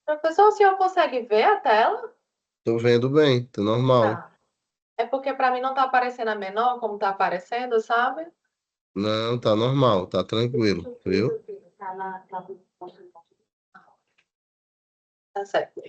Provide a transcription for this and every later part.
Professor, o senhor consegue ver a tela? Tô vendo bem, tá normal. Tá. É porque para mim não tá aparecendo a menor, como tá aparecendo, sabe? Não, tá normal, tá tranquilo, viu? Tá tá certo.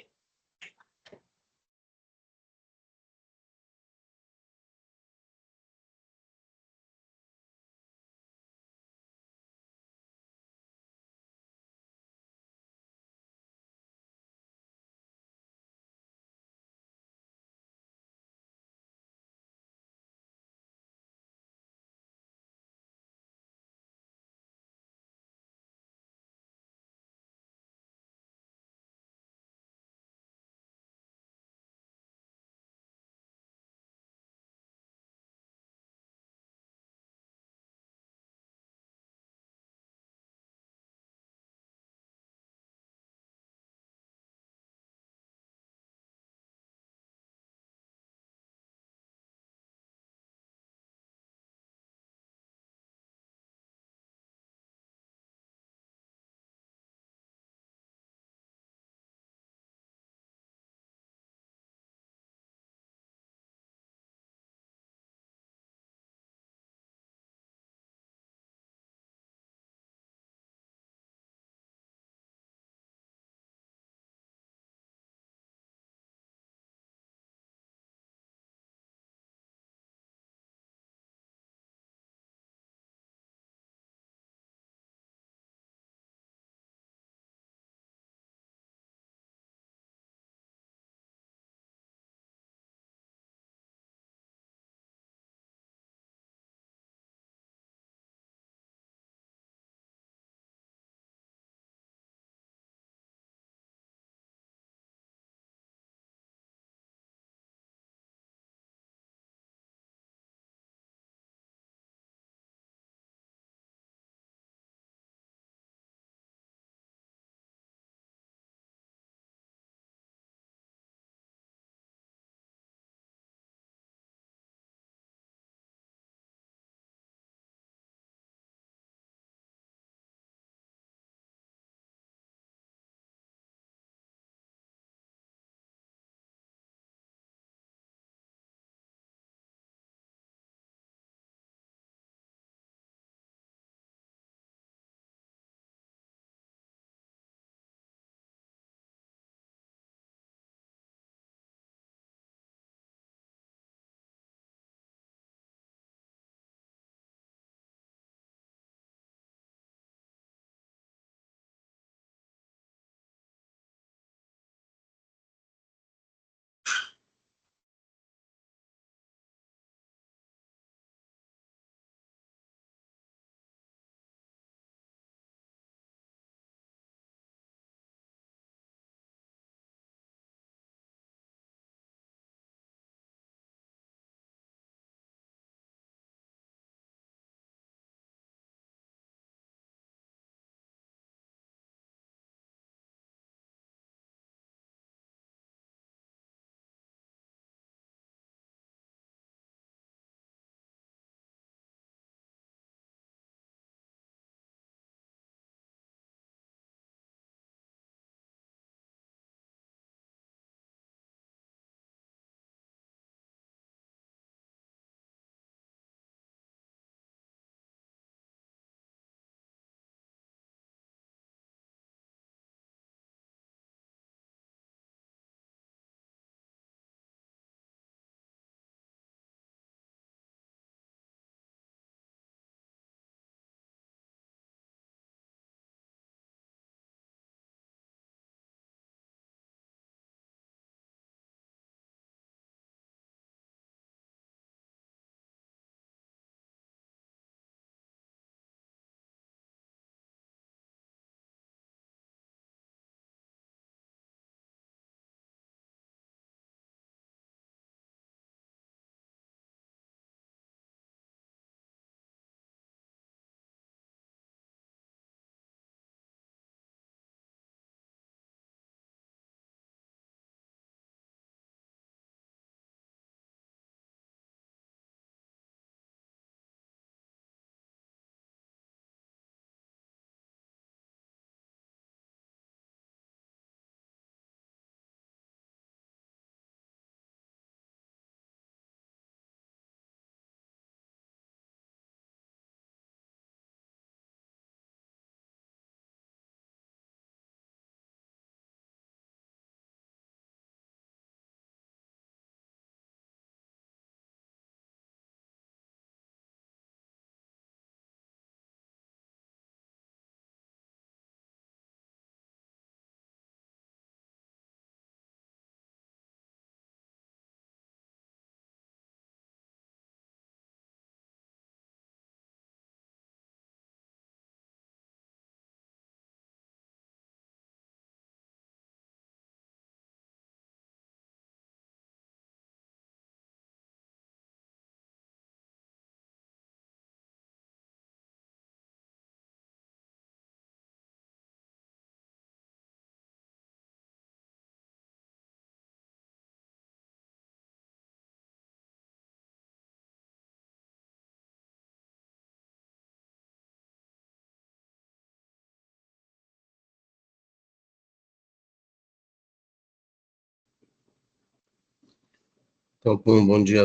Então, bom dia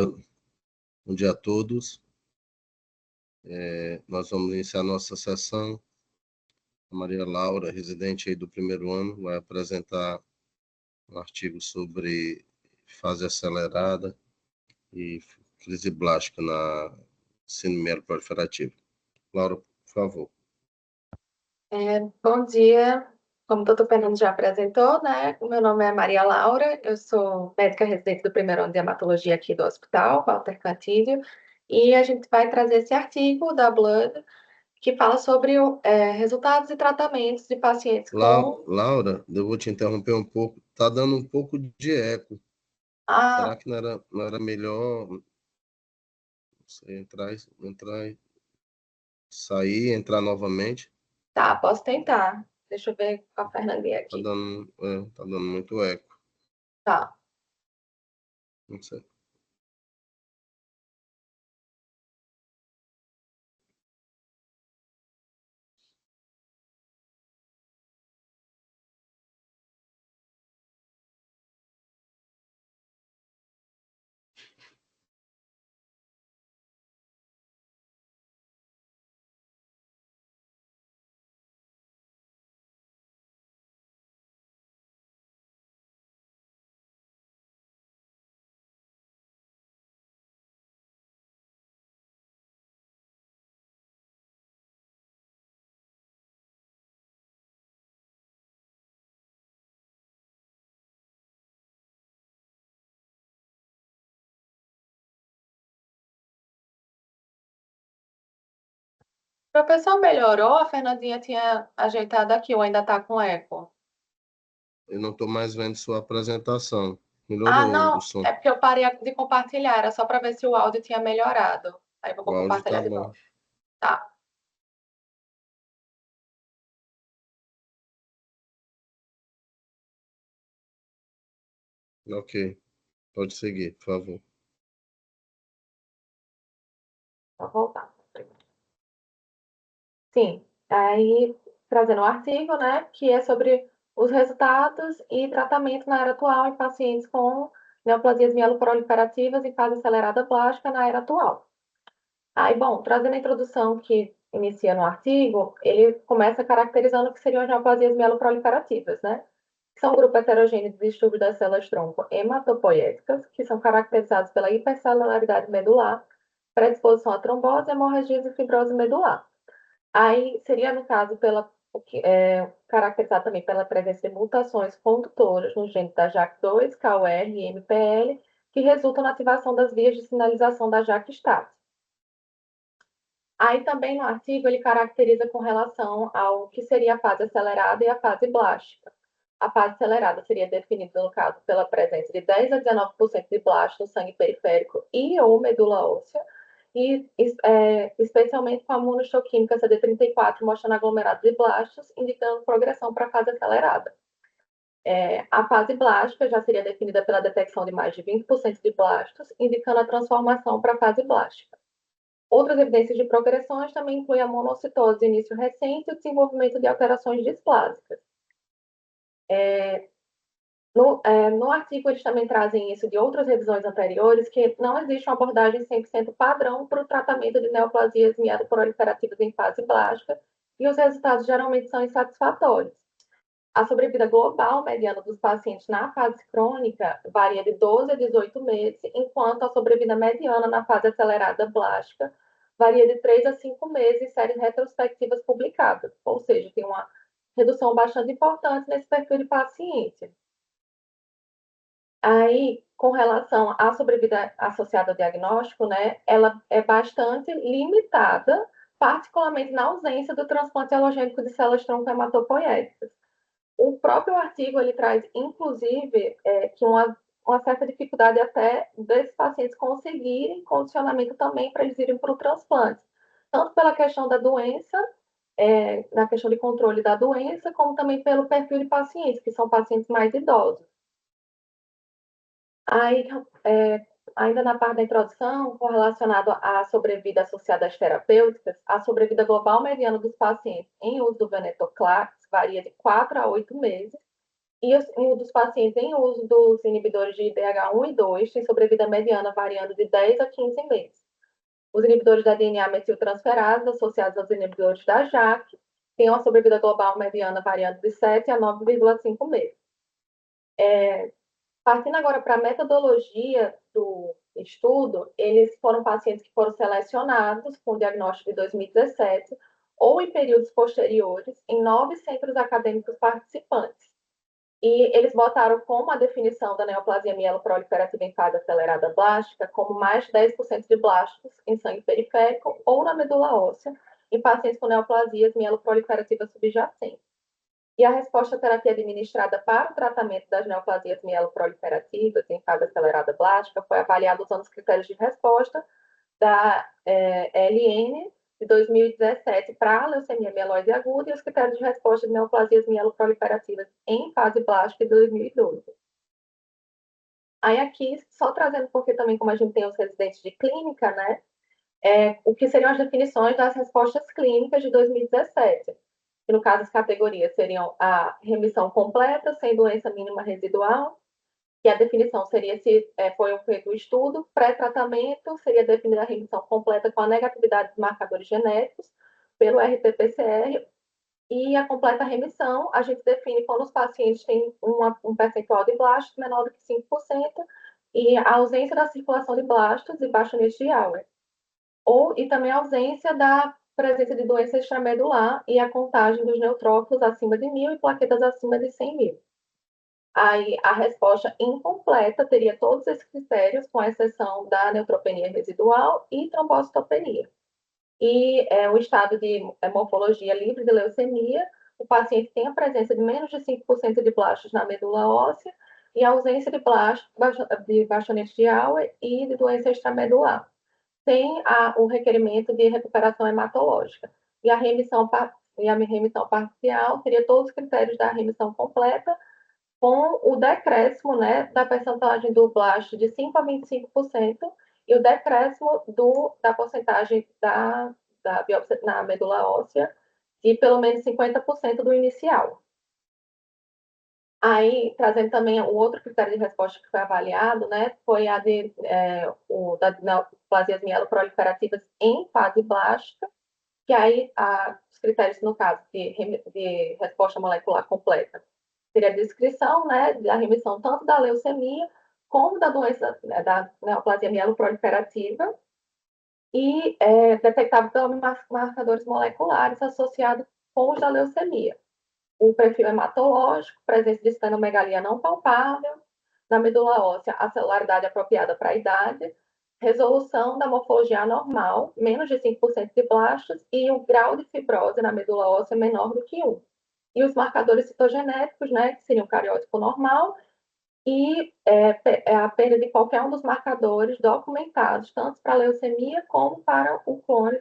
a todos. Nós vamos iniciar nossa sessão. A Maria Laura, residente aí do primeiro ano, vai apresentar um artigo sobre fase acelerada e crise blástica na ensino médio proliferativo. Laura, por favor. Bom dia, como o doutor Fernando já apresentou, né? O meu nome é Maria Laura, eu sou médica residente do primeiro ano de hematologia aqui do Hospital Walter Cantídio, e a gente vai trazer esse artigo da Blood, que fala sobre resultados e tratamentos de pacientes com... Laura, eu vou te interromper um pouco. Está dando um pouco de eco. Será Ah, que não era melhor você sair, entrar novamente? tá, posso tentar. Deixa eu ver com a Fernandinha Tá aqui. dando, tá dando muito eco. Tá. Não sei. O professor melhorou? A Fernandinha tinha ajeitado aqui, ou ainda tá com eco? Eu não estou mais vendo sua apresentação. Ah, Melhorou o não, som. é porque eu parei de compartilhar, era só para ver se o áudio tinha melhorado. Aí eu O vou áudio compartilhar tá de novo. bom. Tá. Ok. Pode seguir, por favor. Vou voltar. Sim, aí trazendo um artigo, né, que é sobre os resultados e tratamento na era atual em pacientes com neoplasias mieloproliferativas em fase acelerada plástica na era atual. Aí, bom, trazendo a introdução que inicia no artigo, ele começa caracterizando o que seriam as neoplasias mieloproliferativas, né? Que são um grupo heterogêneo de distúrbios das células-tronco hematopoéticas, que são caracterizados pela hipercelularidade medular, predisposição a trombose, hemorragias e fibrose medular. Aí seria, no caso, caracterizado também pela presença de mutações condutoras no gene da JAK2, KOR e MPL, que resultam na ativação das vias de sinalização da JAK-STAT. Aí também no artigo ele caracteriza com relação ao que seria a fase acelerada e a fase blástica. A fase acelerada seria definida, no caso, pela presença de 10 a 19% de blasto no sangue periférico e ou medula óssea, e especialmente com a imunohistoquímica CD34 mostrando aglomerado de blastos, indicando progressão para a fase acelerada. A fase blástica já seria definida pela detecção de mais de 20% de blastos, indicando a transformação para a fase blástica. Outras evidências de progressões também incluem a monocitose de início recente e o desenvolvimento de alterações displásicas. No artigo, eles também trazem isso de outras revisões anteriores, que não existe uma abordagem 100% padrão para o tratamento de neoplasias mieloproliferativas em fase blástica, e os resultados geralmente são insatisfatórios. A sobrevida global mediana dos pacientes na fase crônica varia de 12 a 18 meses, enquanto a sobrevida mediana na fase acelerada blástica varia de 3 a 5 meses em séries retrospectivas publicadas, ou seja, tem uma redução bastante importante nesse perfil de paciente. Aí, com relação à sobrevida associada ao diagnóstico, né, ela é bastante limitada, particularmente na ausência do transplante alogênico de células-tronco hematopoéticas. O próprio artigo ele traz, inclusive, que uma certa dificuldade até desses pacientes conseguirem condicionamento também para eles irem para o transplante, tanto pela questão da doença, na questão de controle da doença, como também pelo perfil de pacientes, que são pacientes mais idosos. Aí, ainda na parte da introdução, correlacionado à sobrevida associada às terapêuticas, a sobrevida global mediana dos pacientes em uso do venetoclax varia de 4 a 8 meses, E o dos pacientes em uso dos inibidores de IDH1 e 2 têm sobrevida mediana variando de 10 a 15 meses. Os inibidores da DNA metiltransferase associados aos inibidores da JAK têm uma sobrevida global mediana variando de 7 a 9,5 meses. Partindo agora para a metodologia do estudo, eles foram pacientes que foram selecionados com diagnóstico de 2017 ou em períodos posteriores em 9 centros acadêmicos participantes. E eles botaram como a definição da neoplasia mieloproliferativa em fase acelerada blástica como mais de 10% de blásticos em sangue periférico ou na medula óssea em pacientes com neoplasias mieloproliferativas subjacentes. E a resposta à terapia administrada para o tratamento das neoplasias mieloproliferativas em fase acelerada blástica foi avaliada usando os critérios de resposta da LN de 2017 para a leucemia mieloide aguda e os critérios de resposta de neoplasias mieloproliferativas em fase blástica de 2012. Aí aqui, só trazendo, porque também como a gente tem os residentes de clínica, né, o que seriam as definições das respostas clínicas de 2017, que no caso as categorias seriam a remissão completa, sem doença mínima residual, que a definição seria se foi feito o estudo, pré-tratamento, seria definida a remissão completa com a negatividade dos marcadores genéticos pelo RT-PCR, e a completa remissão a gente define quando os pacientes têm um percentual de blastos menor do que 5% e a ausência da circulação de blastos e baixonês de Auer. E também a ausência da presença de doença extramedular e a contagem dos neutrófilos acima de 1.000 e plaquetas acima de 100.000. Aí a resposta incompleta teria todos esses critérios, com exceção da neutropenia residual e trombocitopenia. E o estado de morfologia livre de leucemia, o paciente tem a presença de menos de 5% de blastos na medula óssea e a ausência de blastos, de baixonete de Auer e de doença extramedular. Tem o requerimento de recuperação hematológica. E a remissão parcial teria todos os critérios da remissão completa, com o decréscimo, né, da percentagem do blasto de 5 a 25% e o decréscimo da porcentagem da biópsia na medula óssea de pelo menos 50% do inicial. Aí, trazendo também o outro critério de resposta que foi avaliado, né, foi a das neoplasias mieloproliferativas em fase blástica, que aí os critérios, no caso, de resposta molecular completa, seria a descrição, né, da remissão tanto da leucemia como da doença, da neoplasia mieloproliferativa, e detectável pelos marcadores moleculares associados com os da leucemia. O perfil hematológico, presença de estenomegalia não palpável, na medula óssea, a celularidade apropriada para a idade, resolução da morfologia anormal, menos de 5% de blastos, e o grau de fibrose na medula óssea menor do que 1. E os marcadores citogenéticos, né, que seriam cariótipo normal, e a perda de qualquer um dos marcadores documentados, tanto para a leucemia como para o clone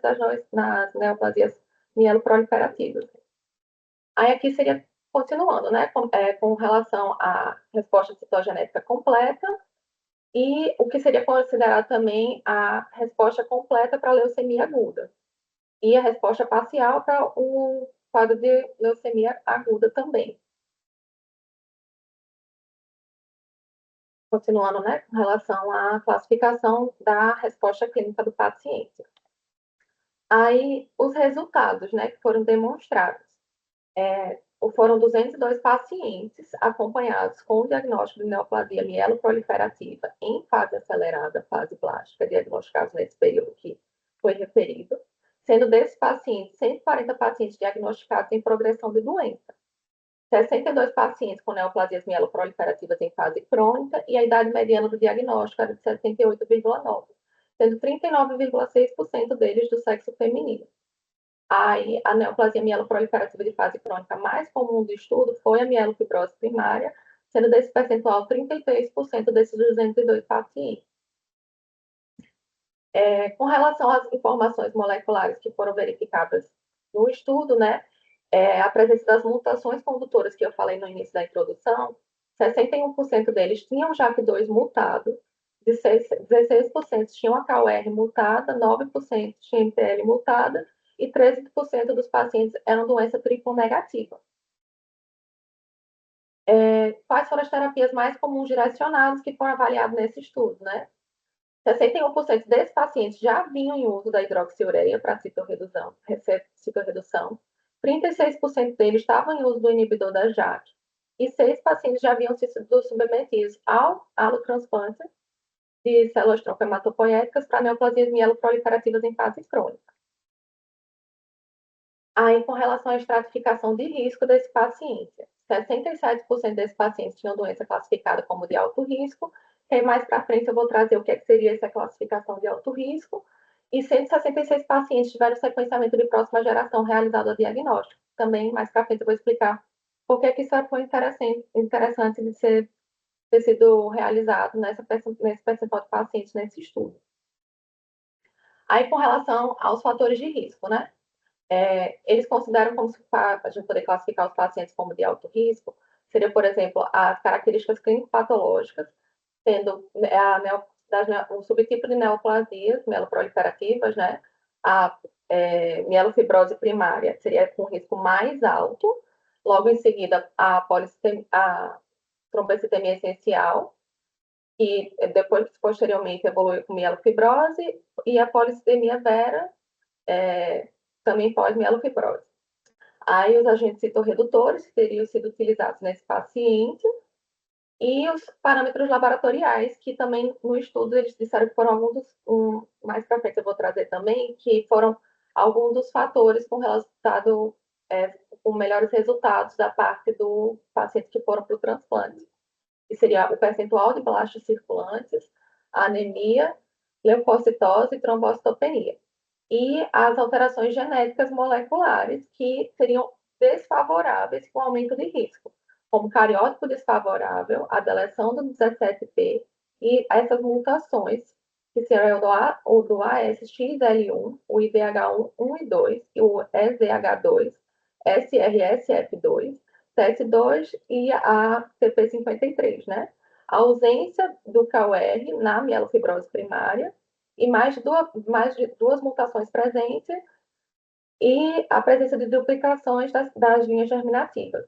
nas neoplasias mieloproliferativas. Aí aqui seria, continuando, né, com relação à resposta citogenética completa, e o que seria considerado também a resposta completa para a leucemia aguda, e a resposta parcial para o quadro de leucemia aguda também. Continuando, né, com relação à classificação da resposta clínica do paciente. Aí, os resultados, né, que foram demonstrados. Foram 202 pacientes acompanhados com o diagnóstico de neoplasia mieloproliferativa em fase acelerada, fase blástica, diagnosticados nesse período que foi referido, sendo desses pacientes, 140 pacientes diagnosticados em progressão de doença, 62 pacientes com neoplasias mieloproliferativas em fase crônica e a idade mediana do diagnóstico era de 68,9, sendo 39,6% deles do sexo feminino. Aí, a neoplasia mieloproliferativa de fase crônica mais comum do estudo foi a mielofibrose primária, sendo desse percentual 33% desses 202 pacientes. Com relação às informações moleculares que foram verificadas no estudo, né, a presença das mutações condutoras que eu falei no início da introdução, 61% deles tinham JAK2 mutado, 16% tinham a KUR mutada, 9% tinham MPL mutada e 13% dos pacientes eram doença triplo negativa. Quais foram as terapias mais comuns direcionadas que foram avaliadas nesse estudo, né? 61% desses pacientes já vinham em uso da hidroxiureia para citorredução, 36% deles estavam em uso do inibidor da JAK, e 6 pacientes já haviam sido submetidos ao alotransplante de células-tronco hematopoéticas para neoplasias mieloproliferativas em fase crônica. Aí, com relação à estratificação de risco desse paciente, 67% desses pacientes tinham doença classificada como de alto risco, e aí mais para frente eu vou trazer o que seria essa classificação de alto risco, e 166 pacientes tiveram sequenciamento de próxima geração realizado a diagnóstico. Também mais para frente eu vou explicar por que isso foi interessante de ter sido realizado nesse percentual de pacientes nesse estudo. Aí, com relação aos fatores de risco, né? Eles consideram como se a gente poder classificar os pacientes como de alto risco, seria, por exemplo, as características clínico-patológicas, sendo o subtipo de neoplasias mieloproliferativas, né? A mielofibrose primária seria com risco mais alto, logo em seguida a trombocitemia essencial, e depois, posteriormente, evolui com mielofibrose, e a policitemia vera, também pós-mielofibrose. Aí, os agentes citorredutores teriam sido utilizados nesse paciente, e os parâmetros laboratoriais, que também no estudo eles disseram que foram alguns mais para frente eu vou trazer também, que foram alguns dos fatores com resultado, com melhores resultados da parte do paciente que foram para o transplante, que seria o percentual de blastos circulantes, anemia, leucocitose e trombocitopenia. E as alterações genéticas moleculares, que seriam desfavoráveis com aumento de risco, como cariótipo desfavorável, a deleção do 17p e essas mutações, que seriam o do ASXL1, o IDH1, 1 e 2, e o EZH2, SRSF2, TET2 e a TP53, né? A ausência do KOR na mielofibrose primária e mais de duas mutações presentes e a presença de duplicações das linhas germinativas.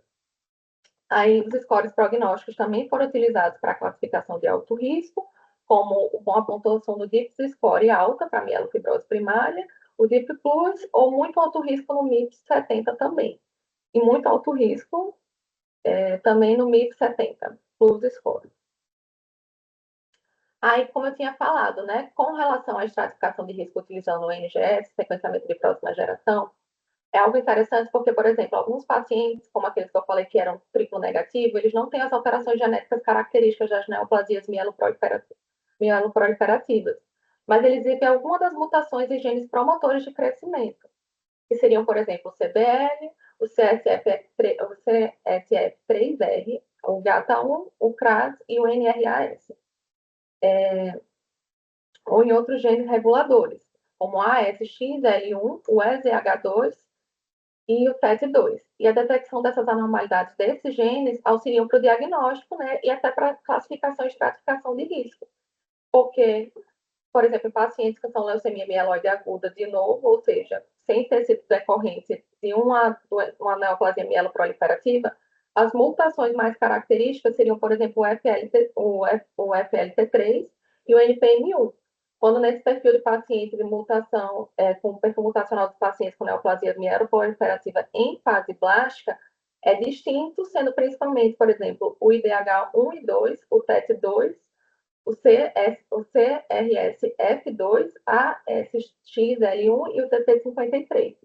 Aí, os scores prognósticos também foram utilizados para a classificação de alto risco, como com a pontuação do DIPSS score alta para mielofibrose primária, o DIP Plus, ou muito alto risco no MIPS 70 também. E muito alto risco também no MIPS 70, Plus score. Aí, como eu tinha falado, né, com relação à estratificação de risco utilizando o NGS, sequenciamento de próxima geração, é algo interessante porque, por exemplo, alguns pacientes, como aqueles que eu falei que eram triplo negativo, eles não têm as alterações genéticas características das neoplasias mieloproliferativas, mas eles exibem alguma das mutações em genes promotores de crescimento, que seriam, por exemplo, o CBL, o CSF3R, o GATA1, o CRAS e o NRAS. Ou em outros genes reguladores, como o ASXL1, o EZH2 e o TET2. E a detecção dessas anormalidades desses genes auxiliam para o diagnóstico, né, e até para classificação e estratificação de risco. Porque, por exemplo, em pacientes que são leucemia mieloide aguda de novo, ou seja, sem ter sido decorrente de uma neoplasia mieloproliferativa, as mutações mais características seriam, por exemplo, o FLT3 e o NPM1. Quando nesse perfil de paciente de mutação, com o perfil mutacional dos pacientes com neoplasia mieloproliferativa em fase blástica, é distinto, sendo principalmente, por exemplo, o IDH1 e 2, o TET2, o CRSF2, a SXL1 e o TP53.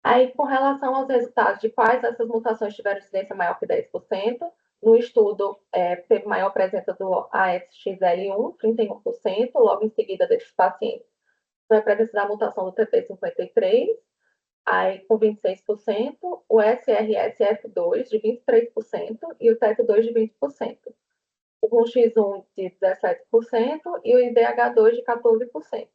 Aí, com relação aos resultados de quais essas mutações tiveram incidência maior que 10%, no estudo teve maior presença do ASXL1, 31%, logo em seguida desses pacientes foi a presença da mutação do TP53, aí com 26%, o SRSF2 de 23% e o TET2 de 20%. O X1 de 17% e o IDH2 de 14%.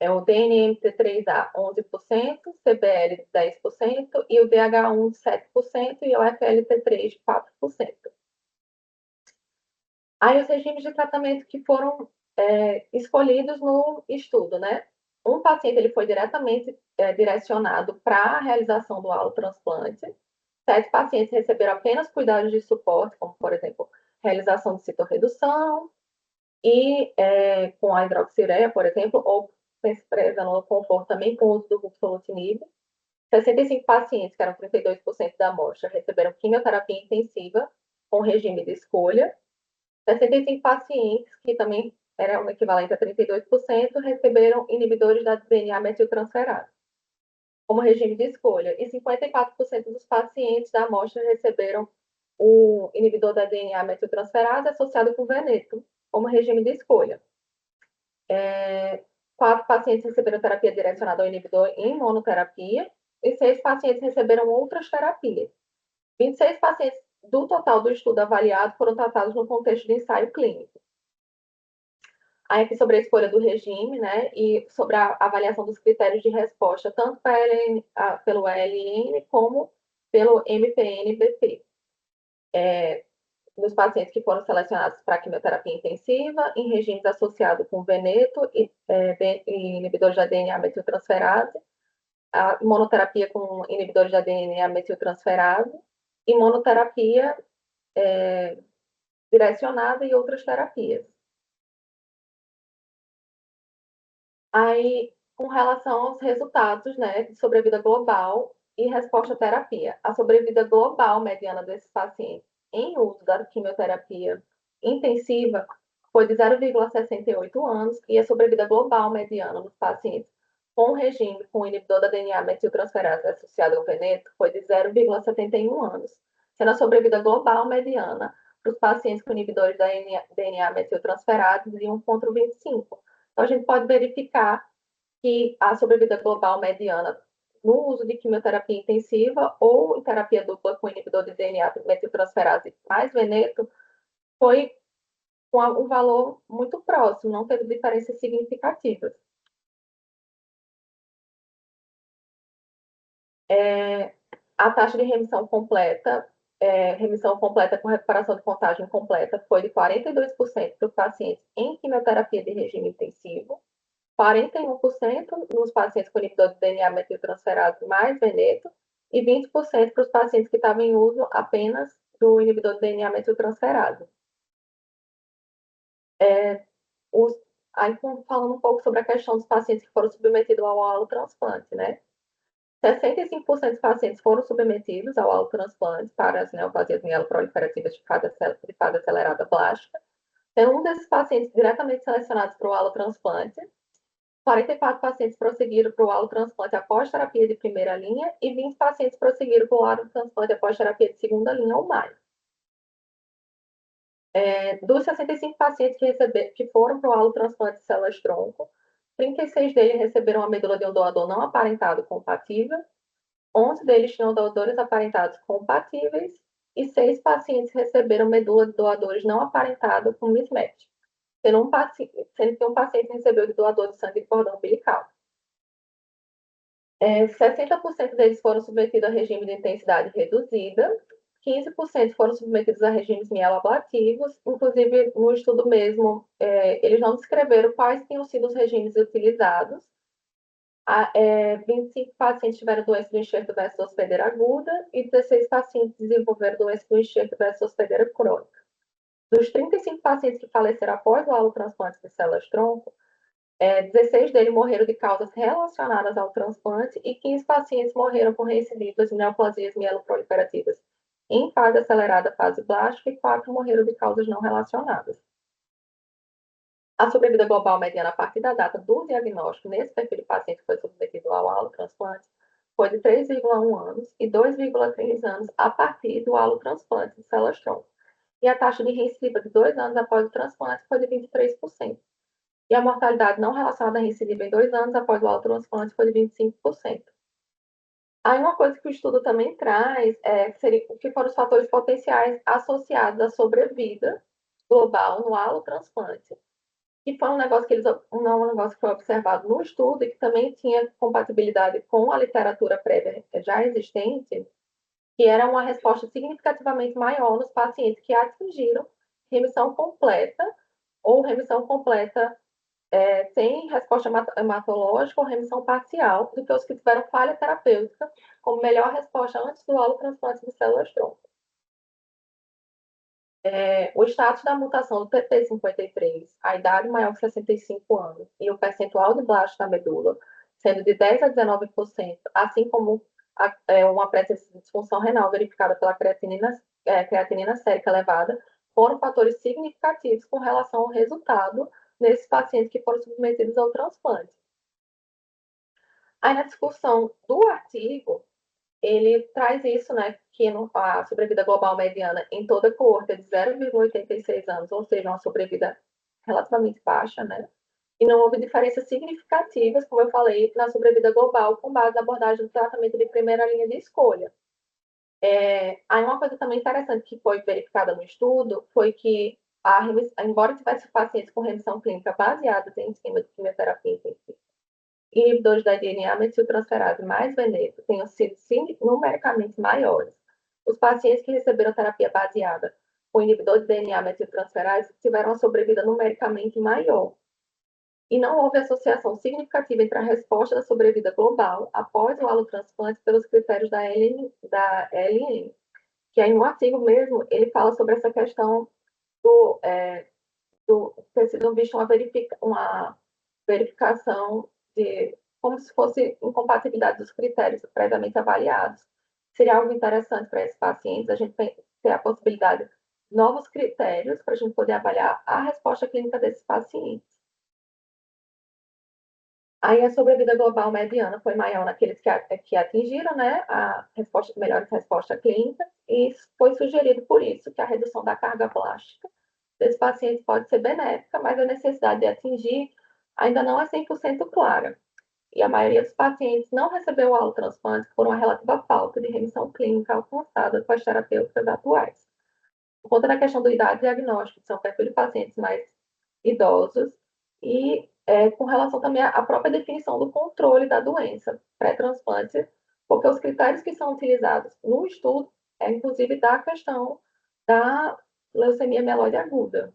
O DNMT3A 11%, CBL 10% e o DH1 de 7% e o FLT3 de 4%. Aí os regimes de tratamento que foram escolhidos no estudo, né? Um paciente ele foi diretamente direcionado para a realização do allotransplante. 7 pacientes receberam apenas cuidados de suporte, como, por exemplo, realização de citorredução e com a hidroxiureia, por exemplo, ou prezando no conforto também com o uso do ruxolitinib. 65 pacientes, que eram 32% da amostra, receberam quimioterapia intensiva com regime de escolha. 65 pacientes, que também era um equivalente a 32%, receberam inibidores da DNA metiltransferase como regime de escolha, e 54% dos pacientes da amostra receberam o inibidor da DNA metiltransferase associado com veneto, como regime de escolha. 4 pacientes receberam terapia direcionada ao inibidor em monoterapia, e 6 pacientes receberam outras terapias. 26 pacientes do total do estudo avaliado foram tratados no contexto de ensaio clínico. Aí aqui sobre a escolha do regime, né, e sobre a avaliação dos critérios de resposta, tanto pelo ELN como pelo MPN-BP. Dos pacientes que foram selecionados para quimioterapia intensiva, em regimes associados com veneto e inibidores da DNA metiltransferase, a monoterapia com inibidores da DNA metiltransferase e monoterapia direcionada e outras terapias. Aí, com relação aos resultados, né, de sobrevida global e resposta à terapia. A sobrevida global mediana desses pacientes em uso da quimioterapia intensiva foi de 0,68 anos e a sobrevida global mediana nos pacientes com regime com inibidor da DNA metiltransferase associado ao veneto foi de 0,71 anos, sendo a sobrevida global mediana para os pacientes com inibidores da DNA metiltransferase de 1,25. Então, a gente pode verificar que a sobrevida global mediana no uso de quimioterapia intensiva ou em terapia dupla com inibidor de DNA metiltransferase mais veneto foi com um valor muito próximo, não teve diferenças significativas. A taxa de remissão completa com recuperação de contagem completa foi de 42% para os pacientes em quimioterapia de regime intensivo, 41% nos pacientes com inibidor de DNA metiltransferase mais veneto e 20% para os pacientes que estavam em uso apenas do inibidor de DNA metiltransferase. Aí, falando um pouco sobre a questão dos pacientes que foram submetidos ao allotransplante, né? 65% dos pacientes foram submetidos ao allotransplante para as neoplasias mieloproliferativas de fase acelerada plástica. Sendo um desses pacientes diretamente selecionados para o allotransplante, 44 pacientes prosseguiram para o allotransplante após terapia de primeira linha e 20 pacientes prosseguiram para o allotransplante após terapia de segunda linha ou mais. Dos 65 pacientes que foram para o allotransplante de células-tronco, 36 deles receberam a medula de um doador não aparentado compatível, 11 deles tinham doadores aparentados compatíveis e 6 pacientes receberam medula de doadores não aparentados com mismatch, sendo que um paciente recebeu de doador de sangue de cordão umbilical. 60% deles foram submetidos a regime de intensidade reduzida, 15% foram submetidos a regimes mieloablativos, inclusive no estudo mesmo, eles não descreveram quais tinham sido os regimes utilizados. 25 pacientes tiveram doença do enxerto versus hospedeira aguda e 16 pacientes desenvolveram doença do enxerto versus hospedeira crônica. Dos 35 pacientes que faleceram após o allotransplante de células-tronco, 16 deles morreram de causas relacionadas ao transplante e 15 pacientes morreram por recidivas de neoplasias mieloproliferativas em fase acelerada, fase blástica, e 4 morreram de causas não relacionadas. A sobrevida global mediana a partir da data do diagnóstico nesse perfil de paciente que foi submetido ao allotransplante foi de 3,1 anos e 2,3 anos a partir do allotransplante de células-tronco. E a taxa de recidiva de 2 anos após o transplante foi de 23%. E a mortalidade não relacionada à recidiva em 2 anos após o allotransplante foi de 25%. Aí uma coisa que o estudo também traz seria o que foram os fatores potenciais associados à sobrevida global no allotransplante, que foi um negócio que foi observado no estudo e que também tinha compatibilidade com a literatura prévia já existente, que era uma resposta significativamente maior nos pacientes que atingiram remissão completa ou remissão completa sem resposta hematológica ou remissão parcial, do que os que tiveram falha terapêutica, como melhor resposta antes do allotransplante de células-tronco. O status da mutação do TP53, a idade maior que 65 anos e o percentual de blasto da medula, sendo de 10 a 19%, assim como uma presença de disfunção renal verificada pela creatinina sérica elevada, foram fatores significativos com relação ao resultado nesses pacientes que foram submetidos ao transplante. Aí, na discussão do artigo, ele traz isso, né, que a sobrevida global mediana em toda a coorte é de 0,86 anos, ou seja, uma sobrevida relativamente baixa, né? E não houve diferenças significativas, como eu falei, na sobrevida global, com base na abordagem do tratamento de primeira linha de escolha. Aí uma coisa também interessante que foi verificada no estudo foi que, embora tivesse pacientes com remissão clínica baseadas em esquema de quimioterapia intensiva, inibidores da DNA metiltransferase mais benéficos tenham sido numericamente maiores. Os pacientes que receberam terapia baseada com inibidor de DNA metiltransferase tiveram uma sobrevida numericamente maior. E não houve associação significativa entre a resposta da sobrevida global após o allotransplante pelos critérios da LN, que aí no artigo mesmo ele fala sobre essa questão do ter sido visto uma verificação de como se fosse incompatibilidade dos critérios previamente avaliados. Seria algo interessante para esses pacientes, a gente ter a possibilidade de novos critérios para a gente poder avaliar a resposta clínica desses pacientes. Aí a sobrevida global mediana foi maior naqueles que atingiram, né, a resposta, melhor resposta clínica, e foi sugerido por isso que a redução da carga plástica desses pacientes pode ser benéfica, mas a necessidade de atingir ainda não é 100% clara. E a maioria dos pacientes não recebeu o allotransplante por uma relativa falta de remissão clínica alcançada com as terapêuticas atuais. Por conta da questão do idade diagnóstico, são perfil de pacientes mais idosos e com relação também à própria definição do controle da doença pré-transplante, porque os critérios que são utilizados no estudo inclusive, da questão da leucemia mieloide aguda.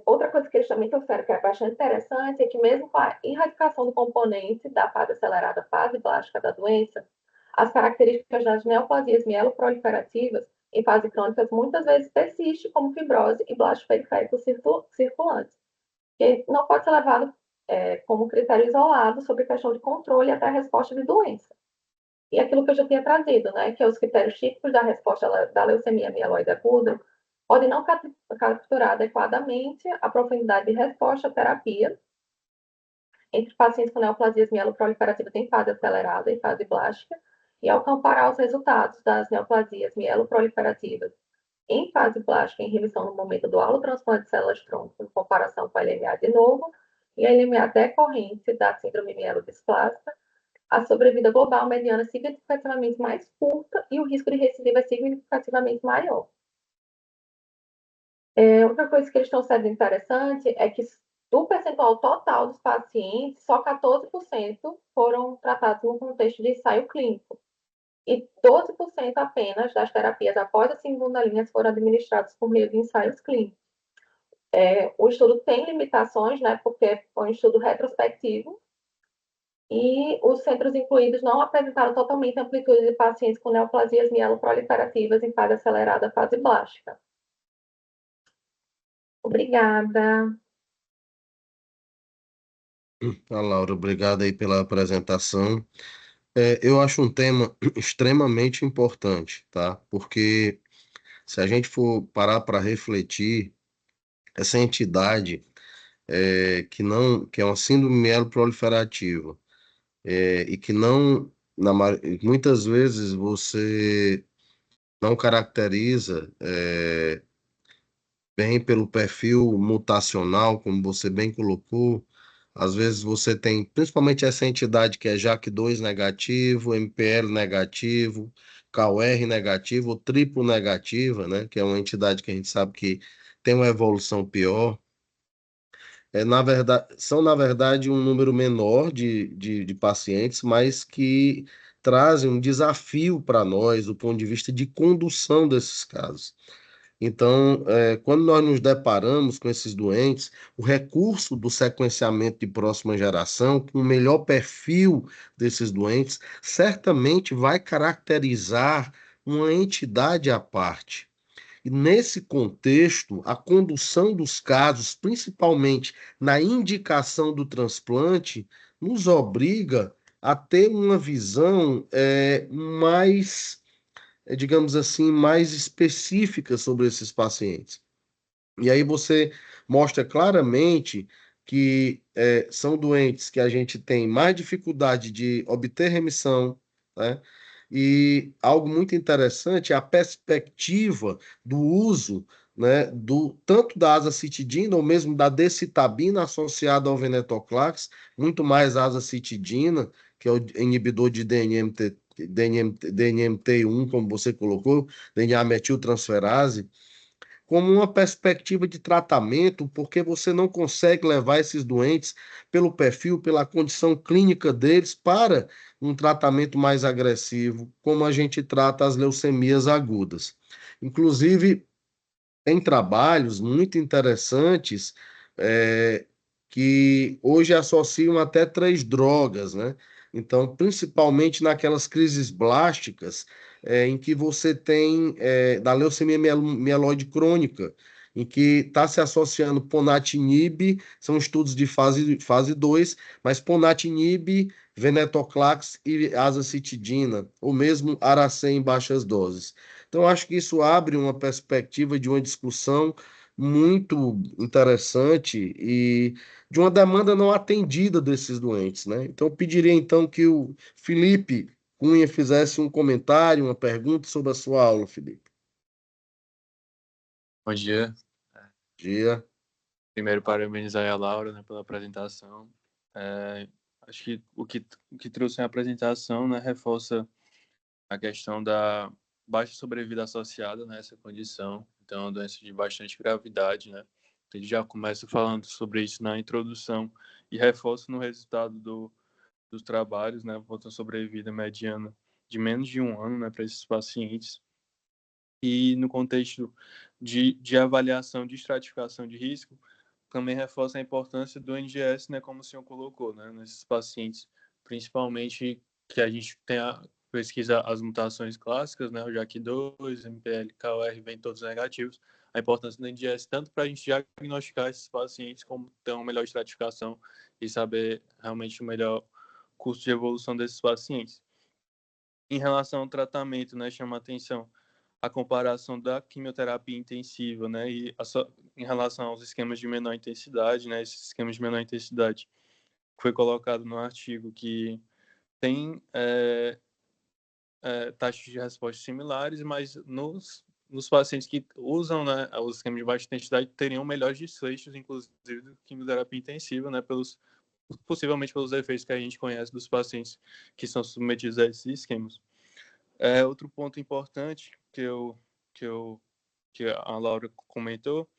Outra coisa que eles também trouxeram que é bastante interessante é que mesmo com a erradicação do componente da fase acelerada, fase blástica da doença, as características das neoplasias mieloproliferativas em fase crônica muitas vezes persistem como fibrose e blasto periférico circulante, que não pode ser levado como critério isolado sobre questão de controle até a resposta de doença. E aquilo que eu já tinha trazido, né, que é os critérios típicos da resposta da leucemia mieloide aguda, podem não capturar adequadamente a profundidade de resposta à terapia entre pacientes com neoplasias mieloproliferativas em fase acelerada e fase blástica, e ao comparar os resultados das neoplasias mieloproliferativas em fase blástica em remissão no momento do allotransplante de células-tronco, em comparação com a LMA de novo, e a LMA decorrente da síndrome mielodisplásica, a sobrevida global mediana é significativamente mais curta e o risco de recidiva é significativamente maior. Outra coisa que eles estão sendo interessante é que do percentual total dos pacientes, só 14% foram tratados no contexto de ensaio clínico. E 12% apenas das terapias após a segunda linha foram administradas por meio de ensaios clínicos. O estudo tem limitações, né, porque foi um estudo retrospectivo, e os centros incluídos não apresentaram totalmente a amplitude de pacientes com neoplasias mieloproliferativas em fase acelerada, fase blástica. Obrigada. Laura, obrigado aí pela apresentação. Eu acho um tema extremamente importante, tá? Porque se a gente for parar para refletir, essa entidade que não, que é uma síndrome mieloproliferativa, e que não, muitas vezes você não caracteriza bem pelo perfil mutacional, como você bem colocou. Às vezes você tem, principalmente essa entidade que é JAK2 negativo, MPL negativo, KOR negativo, ou triplo negativa, né? Que é uma entidade que a gente sabe que tem uma evolução pior. São, na verdade, um número menor de pacientes, mas que trazem um desafio para nós do ponto de vista de condução desses casos. Então, quando nós nos deparamos com esses doentes, o recurso do sequenciamento de próxima geração, com o melhor perfil desses doentes, certamente vai caracterizar uma entidade à parte. E nesse contexto, a condução dos casos, principalmente na indicação do transplante, nos obriga a ter uma visão mais, digamos assim, mais específica sobre esses pacientes. E aí você mostra claramente que são doentes que a gente tem mais dificuldade de obter remissão, né? E algo muito interessante é a perspectiva do uso, né, tanto da azacitidina ou mesmo da decitabina associada ao venetoclax, muito mais azacitidina, que é o inibidor de DNMT1, como você colocou, DNA metiltransferase, como uma perspectiva de tratamento, porque você não consegue levar esses doentes pelo perfil, pela condição clínica deles para um tratamento mais agressivo, como a gente trata as leucemias agudas. Inclusive, tem trabalhos muito interessantes que hoje associam até três drogas, né? Então, principalmente naquelas crises blásticas, em que você tem da leucemia mieloide crônica, em que está se associando ponatinib, são estudos de fase 2, mas ponatinib, venetoclax e azacitidina, ou mesmo aracem em baixas doses. Então, acho que isso abre uma perspectiva de uma discussão muito interessante e de uma demanda não atendida desses doentes, né? Então, eu pediria então que o Felipe Cunha fizesse um comentário, uma pergunta sobre a sua aula, Felipe. Bom dia. Dia. Primeiro, parabenizar a Laura, né, pela apresentação. Acho que o que trouxe a apresentação, né, reforça a questão da baixa sobrevida associada, né, a essa condição. Então, é uma doença de bastante gravidade, né? Ele já começa falando sobre isso na introdução e reforça no resultado dos trabalhos, né, apontam sobrevida mediana de menos de 1 ano, né, para esses pacientes. E no contexto de avaliação de estratificação de risco, também reforça a importância do NGS, né, como o senhor colocou, né, nesses pacientes, principalmente que a gente tem a pesquisa as mutações clássicas, né, o JAK2, MPL, KOR, vem todos negativos, a importância do NGS tanto para a gente diagnosticar esses pacientes como ter uma melhor estratificação e saber realmente o melhor curso de evolução desses pacientes. Em relação ao tratamento, né, chama a atenção a comparação da quimioterapia intensiva, né, em relação aos esquemas de menor intensidade, né, esses esquemas de menor intensidade foi colocado no artigo que tem taxas de resposta similares, mas nos pacientes que usam, né, os esquemas de baixa intensidade teriam melhores desfechos, inclusive do quimioterapia intensiva, né, possivelmente pelos efeitos que a gente conhece dos pacientes que são submetidos a esses esquemas. Outro ponto importante que a Laura comentou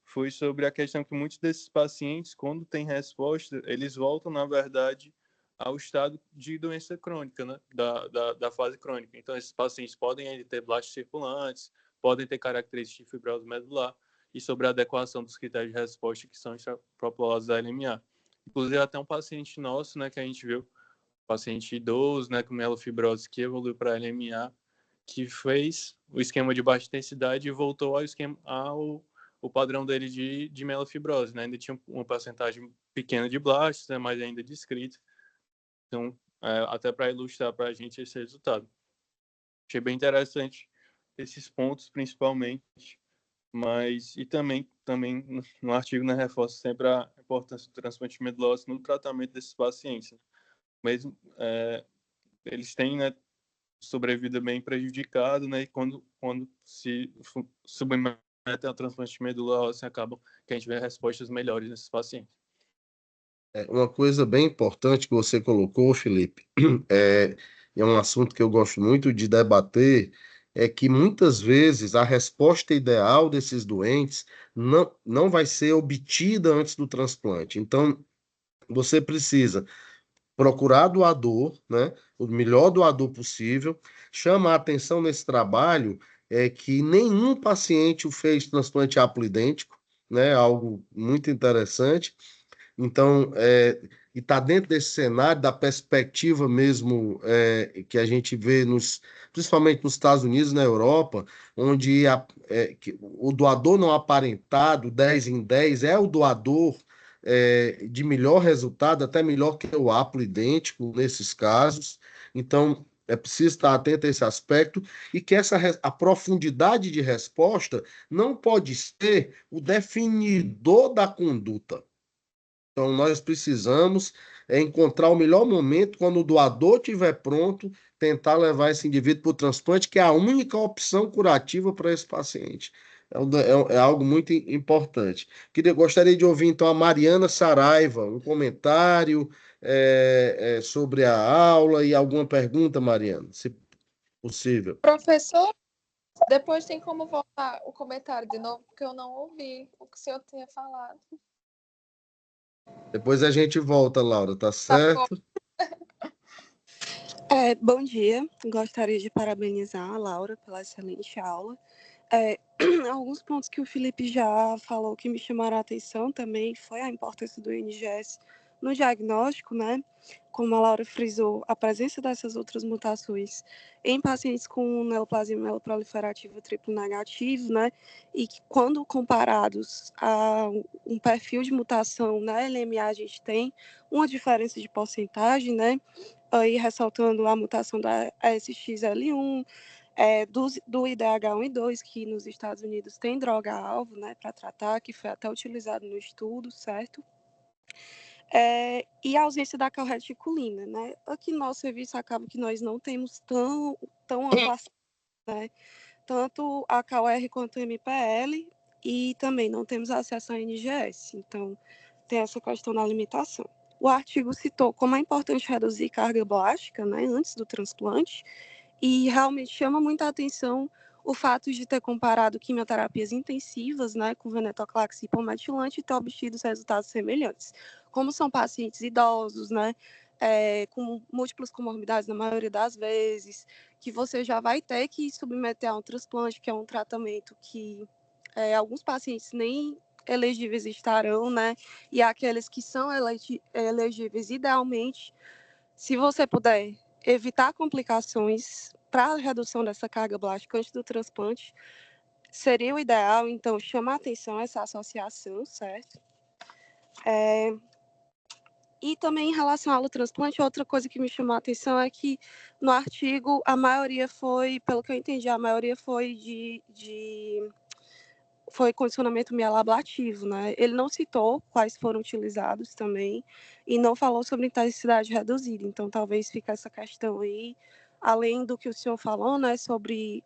foi sobre a questão que muitos desses pacientes, quando têm resposta, eles voltam, na verdade, ao estado de doença crônica, né? Da fase crônica. Então, esses pacientes podem ainda ter blastos circulantes, podem ter características de fibrose medular e sobre a adequação dos critérios de resposta que são extrapolados da LMA. Inclusive, até um paciente nosso, né, que a gente viu, paciente idoso, né, com mielofibrose que evoluiu para LMA, que fez o esquema de baixa intensidade e voltou ao o padrão dele de mielofibrose, né? Ainda tinha uma porcentagem pequena de blastos, né, mas ainda descrito. Então, até para ilustrar para a gente esse resultado. Achei bem interessante esses pontos, principalmente, mas e também no artigo, né, reforça sempre a importância do transplante de medula óssea no tratamento desses pacientes. Mesmo eles têm, né, sobrevida bem prejudicada, né? E quando se submetem ao transplante de medula óssea, acabam que a gente vê respostas melhores nesses pacientes. Uma coisa bem importante que você colocou, Felipe, é um assunto que eu gosto muito de debater, é que muitas vezes a resposta ideal desses doentes não vai ser obtida antes do transplante. Então, você precisa procurar doador, né? O melhor doador possível. Chama a atenção nesse trabalho é que nenhum paciente fez transplante haploidêntico, né? Algo muito interessante. Então, e está dentro desse cenário, da perspectiva mesmo que a gente vê principalmente nos Estados Unidos, na Europa, onde o doador não aparentado, 10 em 10, é o doador de melhor resultado, até melhor que o haploidêntico nesses casos. Então, é preciso estar atento a esse aspecto e que a profundidade de resposta não pode ser o definidor da conduta. Então, nós precisamos encontrar o melhor momento quando o doador estiver pronto, tentar levar esse indivíduo para o transplante, que é a única opção curativa para esse paciente. É algo muito importante. Gostaria de ouvir, então, a Mariana Saraiva, um comentário sobre a aula e alguma pergunta, Mariana, se possível. Professor, depois tem como voltar o comentário de novo, porque eu não ouvi o que o senhor tinha falado. Depois a gente volta, Laura, tá certo? Bom dia, gostaria de parabenizar a Laura pela excelente aula. Alguns pontos que o Felipe já falou que me chamaram a atenção também foi a importância do INGS no diagnóstico, né? Como a Laura frisou, a presença dessas outras mutações em pacientes com neoplasia mieloproliferativa triplo negativo, né? E que quando comparados a um perfil de mutação na LMA, a gente tem uma diferença de porcentagem, né? Aí ressaltando a mutação da ASXL1, do IDH1 e 2, que nos Estados Unidos tem droga-alvo, né, para tratar, que foi até utilizado no estudo, certo? E a ausência da calreticulina, né? Aqui no nosso serviço acaba que nós não temos tão ampla, né? Tanto a KR quanto a MPL, e também não temos acesso à NGS, então tem essa questão da limitação. O artigo citou como é importante reduzir carga blástica, né, antes do transplante, e realmente chama muita atenção o fato de ter comparado quimioterapias intensivas, né, com venetoclax e hipometilante e ter obtido resultados semelhantes. Como são pacientes idosos, né, com múltiplas comorbidades na maioria das vezes, que você já vai ter que submeter a um transplante, que é um tratamento que alguns pacientes nem elegíveis estarão, né, e aqueles que são elegíveis, idealmente, se você puder evitar complicações para a redução dessa carga blástica antes do transplante, seria o ideal. Então, chamar atenção a essa associação, certo? E também em relação ao allotransplante, outra coisa que me chamou a atenção é que no artigo a maioria foi, pelo que eu entendi, a maioria foi foi condicionamento mieloablativo, né? Ele não citou quais foram utilizados também e não falou sobre intensidade reduzida. Então, talvez fique essa questão aí, além do que o senhor falou, né, sobre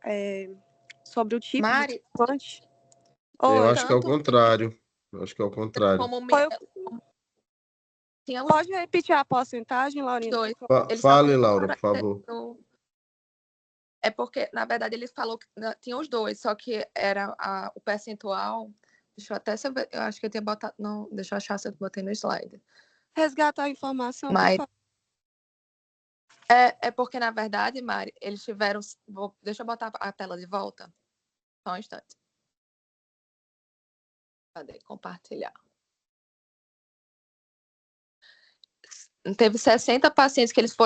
o tipo Mari, de transplante. Eu Oi. acho que é o contrário. Eu acho que é o contrário. Pode repetir a porcentagem, Laurina? Fale, Laura, por favor. É porque, na verdade, ele falou que tinha os dois, só que era o percentual. Deixa eu até saber. Eu acho que eu tinha botado. Não, deixa eu achar se eu botei no slide. Resgatar a informação, Mas, por favor. é porque, na verdade, Mari, eles tiveram. Deixa eu botar a tela de volta. Só um instante. Cadê? Compartilhar. Teve 60 pacientes que eles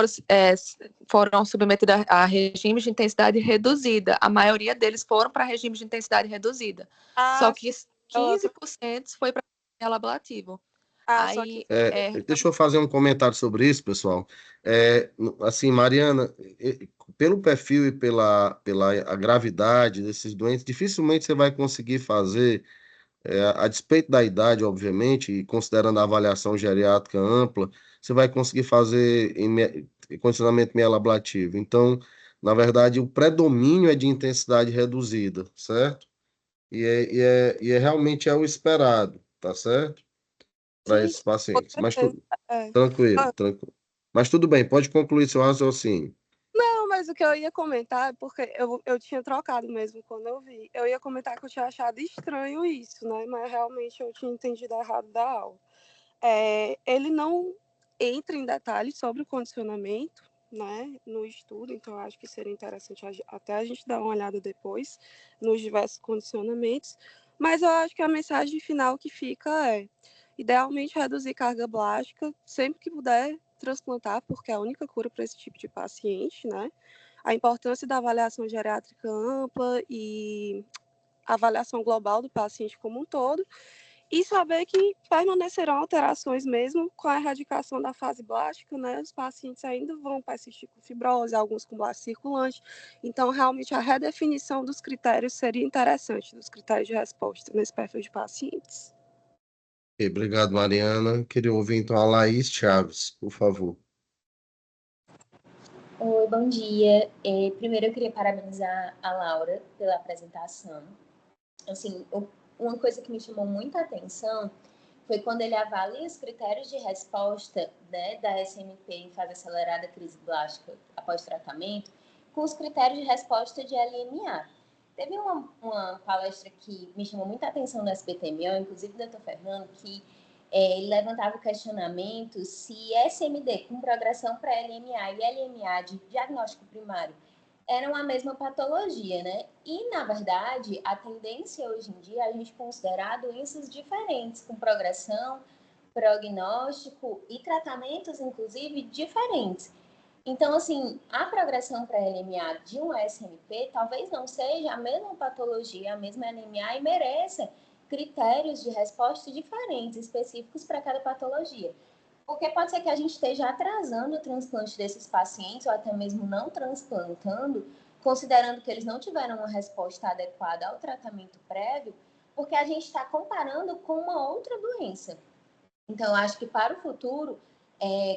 foram submetidos a regimes de intensidade reduzida. A maioria deles foram para regimes de intensidade reduzida. Só que 15% foi para ablativo. Aí, deixa eu fazer um comentário sobre isso, pessoal. Assim, Mariana, pelo perfil e pela a gravidade desses doentes, dificilmente você vai conseguir fazer, a despeito da idade, obviamente, e considerando a avaliação geriátrica ampla, você vai conseguir fazer em condicionamento mieloablativo. Então, na verdade, o predomínio é de intensidade reduzida, certo? E realmente é o esperado, tá certo? Para esses pacientes. Mas tranquilo. Mas tudo bem, pode concluir seu raciocínio. Não, mas o que eu ia comentar, porque eu tinha trocado mesmo quando eu vi. Eu ia comentar que eu tinha achado estranho isso, né? Mas realmente eu tinha entendido errado da aula. Ele não entra em detalhes sobre o condicionamento, né, no estudo, então eu acho que seria interessante até a gente dar uma olhada depois nos diversos condicionamentos, mas eu acho que a mensagem final que fica é, idealmente, reduzir carga blástica, sempre que puder transplantar, porque é a única cura para esse tipo de paciente, né, a importância da avaliação geriátrica ampla e avaliação global do paciente como um todo, e saber que permanecerão alterações mesmo com a erradicação da fase blástica, né? Os pacientes ainda vão persistir com fibrose, alguns com blastose circulante. Então, realmente, a redefinição dos critérios seria interessante, dos critérios de resposta nesse perfil de pacientes. Obrigado, Mariana. Queria ouvir então a Laís Chaves, por favor. Oi, bom dia. Primeiro eu queria parabenizar a Laura pela apresentação. Assim, uma coisa que me chamou muita atenção foi quando ele avalia os critérios de resposta, né, da SMP em fase acelerada crise blástica após tratamento, com os critérios de resposta de LMA. Teve uma palestra que me chamou muita atenção no SBTMO, inclusive do Dr. Fernando, que ele levantava o questionamento se SMD com progressão para LMA e LMA de diagnóstico primário eram a mesma patologia, né? E, na verdade, a tendência hoje em dia é a gente considerar doenças diferentes, com progressão, prognóstico e tratamentos, inclusive, diferentes. Então, assim, a progressão para LMA de um SMP talvez não seja a mesma patologia, a mesma LMA e mereça critérios de resposta diferentes, específicos para cada patologia. Porque pode ser que a gente esteja atrasando o transplante desses pacientes, ou até mesmo não transplantando, considerando que eles não tiveram uma resposta adequada ao tratamento prévio, porque a gente está comparando com uma outra doença. Então, eu acho que para o futuro,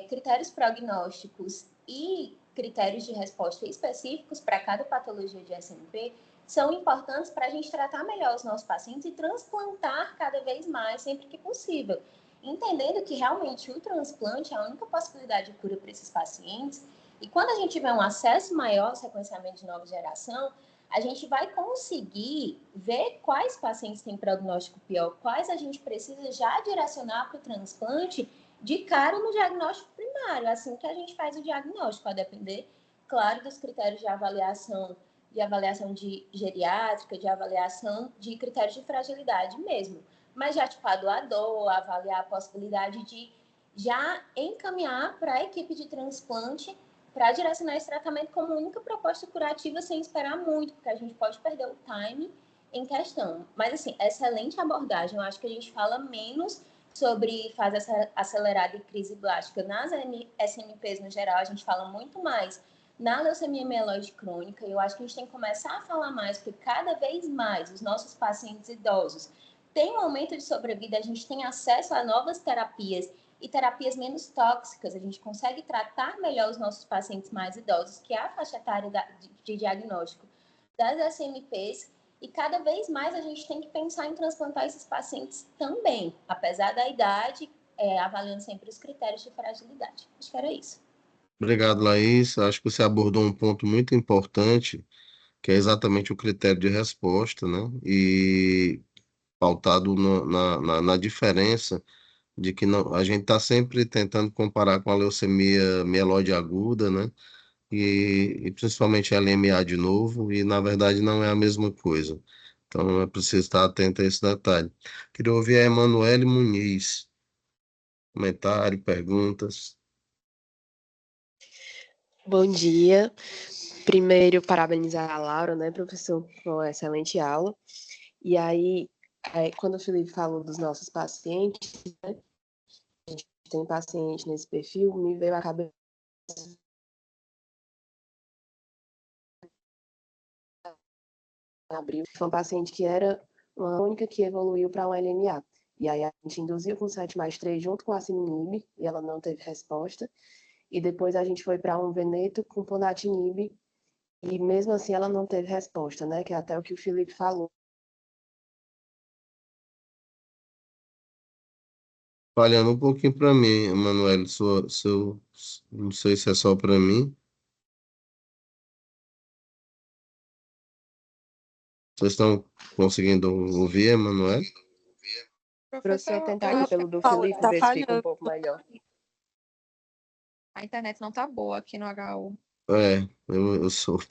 critérios prognósticos e critérios de resposta específicos para cada patologia de SMP são importantes para a gente tratar melhor os nossos pacientes e transplantar cada vez mais sempre que possível, entendendo que realmente o transplante é a única possibilidade de cura para esses pacientes. E quando a gente tiver um acesso maior ao sequenciamento de nova geração, a gente vai conseguir ver quais pacientes têm prognóstico pior, quais a gente precisa já direcionar para o transplante de cara no diagnóstico primário, assim que a gente faz o diagnóstico, a depender, claro, dos critérios de avaliação de geriátrica, de avaliação de critérios de fragilidade mesmo. Mas já tipo a doador, avaliar a possibilidade de já encaminhar para a equipe de transplante para direcionar esse tratamento como única proposta curativa sem esperar muito, porque a gente pode perder o time em questão. Mas, assim, excelente abordagem. Eu acho que a gente fala menos sobre fase acelerada e crise blástica nas SMPs no geral, a gente fala muito mais na leucemia mieloide crônica, e eu acho que a gente tem que começar a falar mais, porque cada vez mais os nossos pacientes idosos têm um aumento de sobrevida, a gente tem acesso a novas terapias e terapias menos tóxicas, a gente consegue tratar melhor os nossos pacientes mais idosos, que é a faixa etária de diagnóstico das SMPs, e cada vez mais a gente tem que pensar em transplantar esses pacientes também, apesar da idade, avaliando sempre os critérios de fragilidade. Acho que era isso. Obrigado, Laís. Acho que você abordou um ponto muito importante, que é exatamente o critério de resposta, né? E pautado na diferença de que não, a gente está sempre tentando comparar com a leucemia mieloide aguda, né? E principalmente a LMA de novo, e na verdade não é a mesma coisa. Então é preciso estar atento a esse detalhe. Queria ouvir a Emanuele Muniz. Comentário, perguntas. Bom dia. Primeiro, parabenizar a Laura, né, professor, por uma excelente aula. E aí, quando o Felipe falou dos nossos pacientes, né, a gente tem paciente nesse perfil, me veio à cabeça abril, foi um paciente que era uma única que evoluiu para um LMA. E aí a gente induziu com 7+3 junto com a Ciminib, e ela não teve resposta. E depois a gente foi para um Veneto com Ponatinib, e mesmo assim ela não teve resposta, né? Que é até o que o Felipe falou. Falhando um pouquinho para mim, Emanuele, não sei se é só para mim. Vocês estão conseguindo ouvir, Emanuele? Professor, tentar Eu aqui pelo do falo, Felipe, tá ver se fica um falhando. pouco melhor. A internet não tá boa aqui no HU. Eu soube.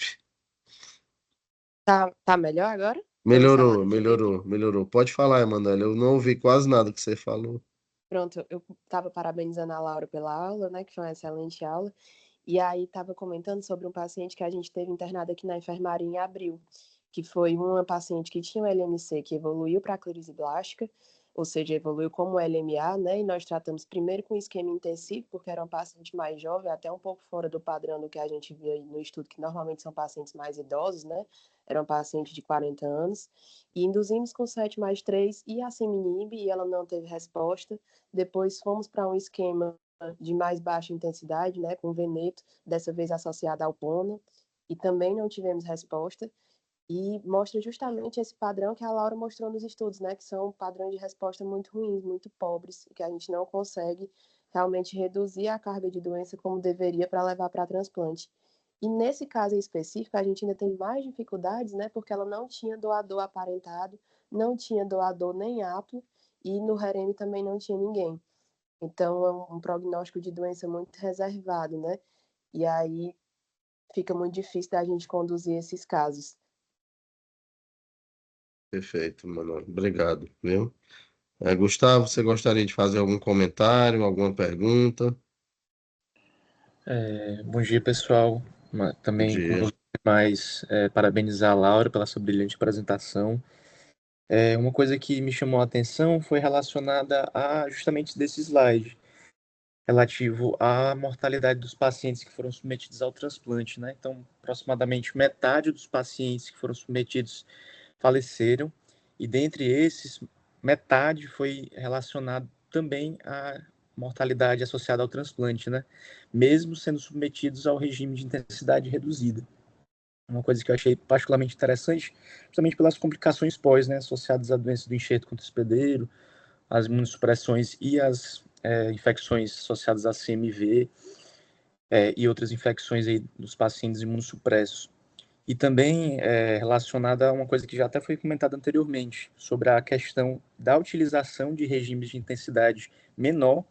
Tá melhor agora? Pelo Melhorou, celular. melhorou, melhorou. Pode falar, Emanuela. Eu não ouvi quase nada que você falou. Pronto, eu estava parabenizando a Laura pela aula, né, que foi uma excelente aula, e aí estava comentando sobre um paciente que a gente teve internado aqui na enfermaria em abril, que foi uma paciente que tinha um LMC que evoluiu para clírise blástica, ou seja, evoluiu como LMA, né, e nós tratamos primeiro com esquema intensivo, porque era uma paciente mais jovem, até um pouco fora do padrão do que a gente via no estudo, que normalmente são pacientes mais idosos, né, era uma paciente de 40 anos, e induzimos com 7+3 e a Seminib, e ela não teve resposta. Depois fomos para um esquema de mais baixa intensidade, né, com veneto, dessa vez associado ao pono, e também não tivemos resposta. E mostra justamente esse padrão que a Laura mostrou nos estudos, né, que são padrões de resposta muito ruins, muito pobres, que a gente não consegue realmente reduzir a carga de doença como deveria para levar para transplante. E nesse caso em específico, a gente ainda tem mais dificuldades, né, porque ela não tinha doador aparentado, não tinha doador nem apto, e no Harem também não tinha ninguém. Então, é um prognóstico de doença muito reservado, né? E aí fica muito difícil da gente conduzir esses casos. Perfeito, Manuel. Obrigado, viu? Gustavo, você gostaria de fazer algum comentário, alguma pergunta? Bom dia, pessoal. Bom Também, como dia. os demais, parabenizar a Laura pela sua brilhante apresentação. Uma coisa que me chamou a atenção foi relacionada a justamente desse slide, relativo à mortalidade dos pacientes que foram submetidos ao transplante, né? Então, aproximadamente metade dos pacientes que foram submetidos faleceram, e dentre esses, metade foi relacionado também à mortalidade associada ao transplante, né? Mesmo sendo submetidos ao regime de intensidade reduzida. Uma coisa que eu achei particularmente interessante, justamente pelas complicações pós, né, associadas à doença do enxerto contra o hospedeiro, as imunossupressões e as infecções associadas a CMV e outras infecções aí dos pacientes imunossupressos. E também relacionada a uma coisa que já até foi comentada anteriormente, sobre a questão da utilização de regimes de intensidade menor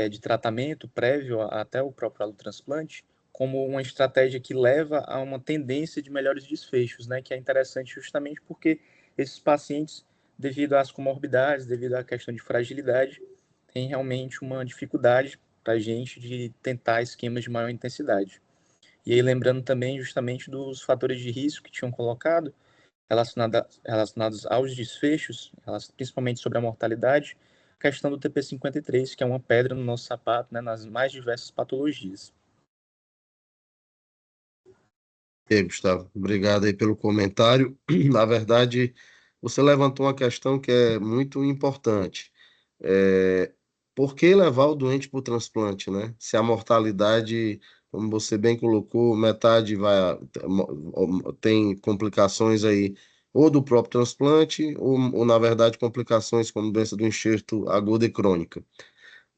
de tratamento prévio até o próprio allotransplante, como uma estratégia que leva a uma tendência de melhores desfechos, né, que é interessante justamente porque esses pacientes, devido às comorbidades, devido à questão de fragilidade, têm realmente uma dificuldade para a gente de tentar esquemas de maior intensidade. E aí lembrando também justamente dos fatores de risco que tinham colocado, relacionados aos desfechos, principalmente sobre a mortalidade, a questão do TP53, que é uma pedra no nosso sapato, né, nas mais diversas patologias. E aí, Gustavo, obrigado aí pelo comentário. Na verdade, você levantou uma questão que é muito importante. Por que levar o doente para o transplante, né? Se a mortalidade, como você bem colocou, metade tem complicações aí, ou do próprio transplante, ou na verdade, complicações como doença do enxerto aguda e crônica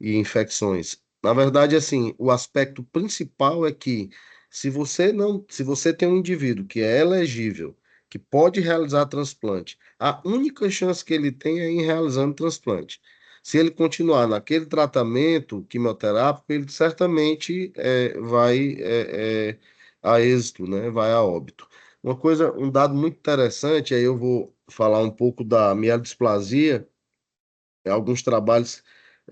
e infecções. Na verdade, assim, o aspecto principal é que se você tem um indivíduo que é elegível, que pode realizar transplante, a única chance que ele tem é em realizando transplante. Se ele continuar naquele tratamento quimioterápico, ele certamente vai a êxito, né? Vai a óbito. Um dado muito interessante, aí eu vou falar um pouco da mielodisplasia. Alguns trabalhos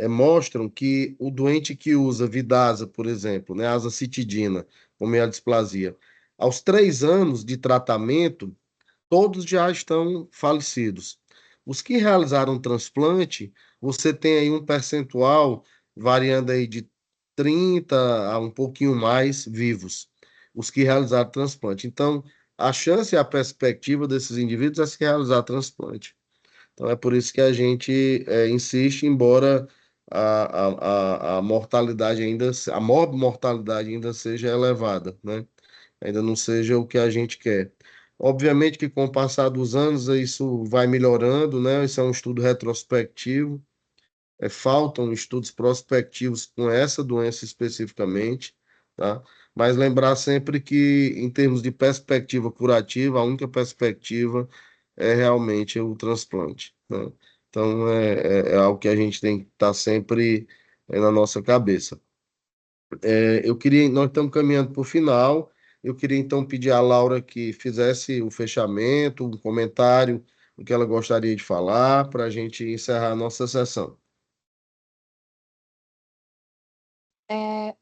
mostram que o doente que usa Vidasa, por exemplo, né, azacitidina, como é a displasia, aos 3 anos de tratamento, todos já estão falecidos. Os que realizaram transplante, você tem aí um percentual variando aí de 30 a um pouquinho mais vivos, os que realizaram transplante. Então, a chance e a perspectiva desses indivíduos é se realizar transplante. Então é por isso que a gente insiste, embora a mortalidade ainda, a mortalidade ainda seja elevada, né? Ainda não seja o que a gente quer. Obviamente que com o passar dos anos isso vai melhorando, né? Isso é um estudo retrospectivo. Faltam estudos prospectivos com essa doença especificamente, tá? Mas lembrar sempre que, em termos de perspectiva curativa, a única perspectiva é realmente o transplante, né? Então, é algo que a gente tem que estar sempre na nossa cabeça. Nós estamos caminhando para o final. Eu queria então pedir à Laura que fizesse o fechamento, um comentário, o que ela gostaria de falar, para a gente encerrar a nossa sessão.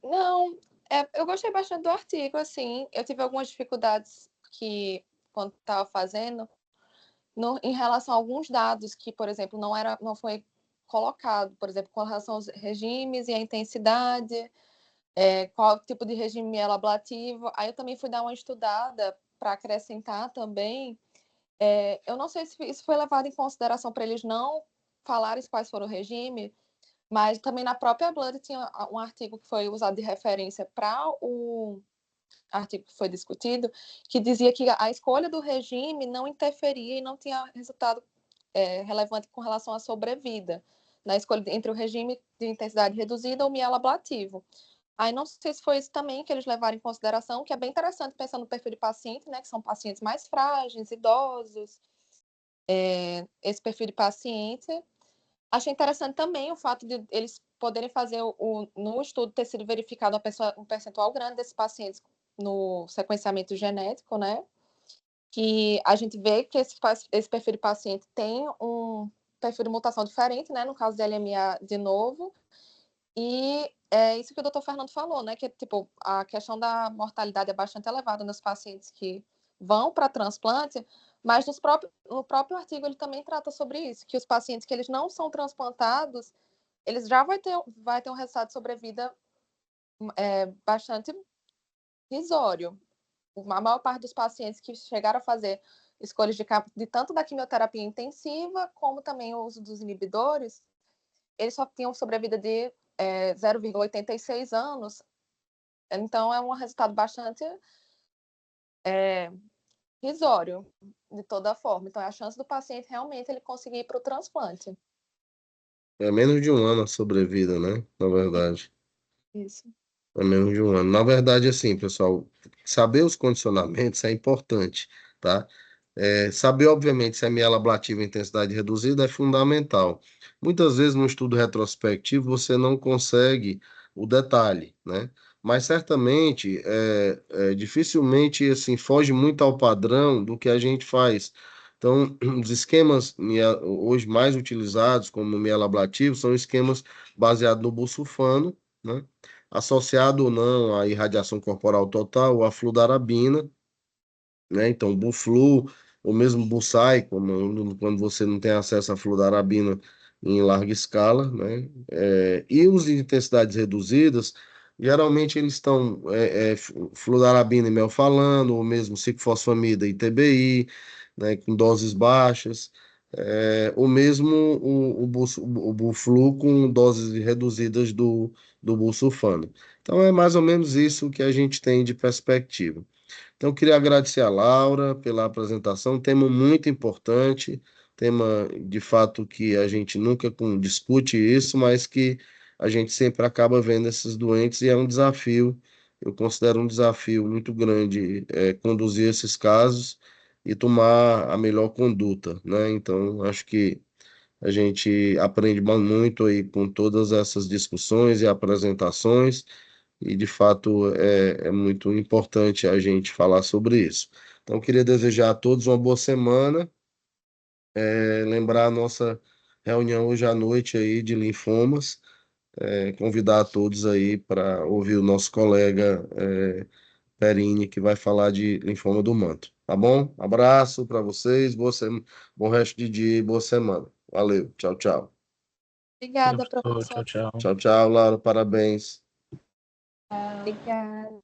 Não, eu gostei bastante do artigo, assim, eu tive algumas dificuldades quando estava fazendo, em relação a alguns dados que, por exemplo, não foi colocado, por exemplo, com relação aos regimes e a intensidade, qual tipo de regime é ablativo. Aí eu também fui dar uma estudada para acrescentar também. Eu não sei se isso foi levado em consideração para eles não falarem quais foram o regime, mas também na própria Blood tinha um artigo que foi usado de referência para o artigo que foi discutido, que dizia que a escolha do regime não interferia e não tinha resultado relevante com relação à sobrevida, na escolha entre o regime de intensidade reduzida ou mielo ablativo. Aí não sei se foi isso também que eles levaram em consideração, que é bem interessante pensando no perfil de paciente, né, que são pacientes mais frágeis, idosos, esse perfil de paciente. Achei interessante também o fato de eles poderem fazer no estudo ter sido verificado um percentual grande desses pacientes no sequenciamento genético, né? Que a gente vê que esse perfil de paciente tem um perfil de mutação diferente, né? No caso da LMA, de novo. E é isso que o doutor Fernando falou, né? Que, tipo, a questão da mortalidade é bastante elevada nos pacientes que vão para transplante, mas no próprio artigo ele também trata sobre isso, que os pacientes que eles não são transplantados, eles já vai ter um resultado de sobrevida bastante risório. A maior parte dos pacientes que chegaram a fazer escolhas de tanto da quimioterapia intensiva, como também o uso dos inibidores, eles só tinham sobrevida de 0,86 anos. Então, é um resultado bastante risório, de toda forma. Então, é a chance do paciente realmente ele conseguir ir para o transplante. É menos de um ano a sobrevida, né? Na verdade. Isso. É menos de um ano. Na verdade, assim, pessoal, saber os condicionamentos é importante, tá? Saber, obviamente, se é miela ablativa em intensidade reduzida é fundamental. Muitas vezes, no estudo retrospectivo, você não consegue o detalhe, né? Mas certamente, dificilmente, assim, foge muito ao padrão do que a gente faz. Então, os esquemas hoje mais utilizados como miela ablativo são esquemas baseados no busulfano, né? Associado ou não à irradiação corporal total, a fludarabina, né? Então, Buflu, ou mesmo Busai, quando você não tem acesso à fludarabina em larga escala, né? E os de intensidades reduzidas, geralmente eles estão fludarabina e melfalano, ou mesmo ciclofosfamida e TBI, né? Com doses baixas, ou mesmo o Buflu com doses reduzidas do busulfano. Então, é mais ou menos isso que a gente tem de perspectiva. Então, eu queria agradecer a Laura pela apresentação, tema muito importante, tema de fato que a gente nunca discute isso, mas que a gente sempre acaba vendo esses doentes e é um desafio, eu considero um desafio muito grande conduzir esses casos e tomar a melhor conduta, né? Então, acho que a gente aprende muito aí com todas essas discussões e apresentações. E, de fato, é muito importante a gente falar sobre isso. Então, queria desejar a todos uma boa semana, lembrar a nossa reunião hoje à noite aí de linfomas, convidar a todos aí para ouvir o nosso colega Perini, que vai falar de linfoma do manto. Tá bom? Abraço para vocês, bom resto de dia e boa semana. Valeu, tchau, tchau. Obrigada, Tchau, professor. tchau. Tchau, tchau, Laura, parabéns. Obrigada.